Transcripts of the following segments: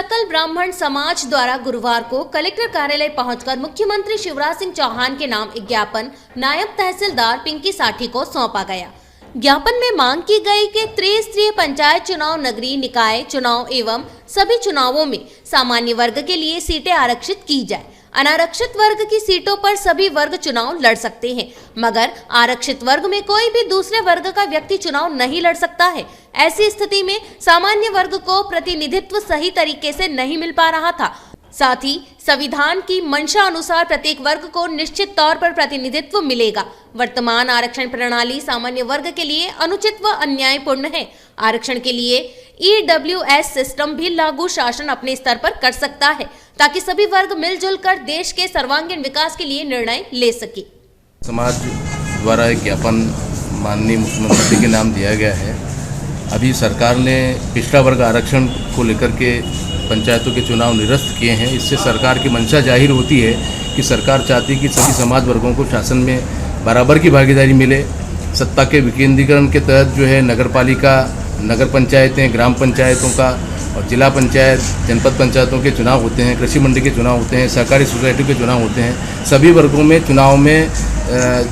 सकल ब्राह्मण समाज द्वारा गुरुवार को कलेक्टर कार्यालय पहुंचकर मुख्यमंत्री शिवराज सिंह चौहान के नाम एक ज्ञापन नायब तहसीलदार पिंकी साठी को सौंपा गया। ज्ञापन में मांग की गई कि त्रिस्तरीय पंचायत चुनाव, नगरीय निकाय चुनाव एवं सभी चुनावों में सामान्य वर्ग के लिए सीटें आरक्षित की जाए। अनारक्षित वर्ग की सीटों पर सभी वर्ग चुनाव लड़ सकते हैं, मगर आरक्षित वर्ग में कोई भी दूसरे वर्ग का व्यक्ति चुनाव नहीं लड़ सकता है। ऐसी स्थिति में सामान्य वर्ग को प्रतिनिधित्व सही तरीके से नहीं मिल पा रहा था। साथ ही संविधान की मंशा अनुसार प्रत्येक वर्ग को निश्चित तौर पर प्रतिनिधित्व मिलेगा। वर्तमान आरक्षण प्रणाली सामान्य वर्ग के लिए अनुचित व अन्यायपूर्ण है। आरक्षण के लिए EWS सिस्टम भी लागू शासन अपने स्तर पर कर सकता है, ताकि सभी वर्ग मिलजुल कर देश के सर्वांगीण विकास के लिए निर्णय ले सके। समाज द्वारा एक ज्ञापन माननीय मुख्यमंत्री के नाम दिया गया है। अभी सरकार ने पिछड़ा वर्ग आरक्षण को लेकर के पंचायतों के चुनाव निरस्त किए हैं। इससे सरकार की मंशा जाहिर होती है कि सरकार चाहती है कि सभी समाज वर्गों को शासन में बराबर की भागीदारी मिले। सत्ता के विकेंद्रीकरण के तहत जो है नगरपालिका, नगर पंचायतें, ग्राम पंचायतों का और जिला पंचायत, जनपद पंचायतों के चुनाव होते हैं, कृषि मंडी के चुनाव होते हैं, सहकारी सोसाइटी के चुनाव होते हैं। सभी वर्गों में चुनाव में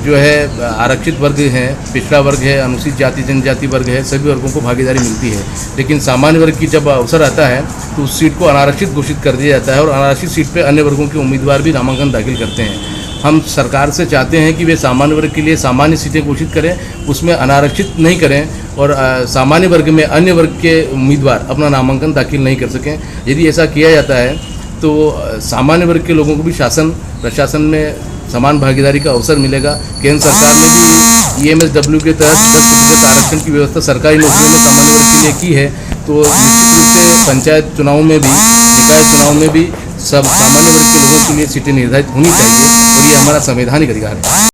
जो है आरक्षित वर्ग हैं, पिछड़ा वर्ग है, अनुसूचित जाति जनजाति वर्ग है, सभी वर्गों को भागीदारी मिलती है। लेकिन सामान्य वर्ग की जब अवसर आता है तो उस सीट को अनारक्षित घोषित कर दिया जाता है और अनारक्षित सीट पर अन्य वर्गों के उम्मीदवार भी नामांकन दाखिल करते हैं। हम सरकार से चाहते हैं कि वे सामान्य वर्ग के लिए सामान्य सीटें घोषित करें, उसमें अनारक्षित नहीं करें और सामान्य वर्ग में अन्य वर्ग के उम्मीदवार अपना नामांकन दाखिल नहीं कर सकें। यदि ऐसा किया जाता है तो सामान्य वर्ग के लोगों को भी शासन प्रशासन में समान भागीदारी का अवसर मिलेगा। केंद्र सरकार ने भी EMSW के तहत 10% आरक्षण की व्यवस्था सरकारी नौकरियों में सामान्य वर्ग के लिए की है। तो निश्चित रूप से पंचायत चुनाव में भी, निकाय चुनाव में भी सब सामान्य वर्ग के लोगों के लिए सीटें निर्धारित होनी चाहिए और ये हमारा संवैधानिक अधिकार है।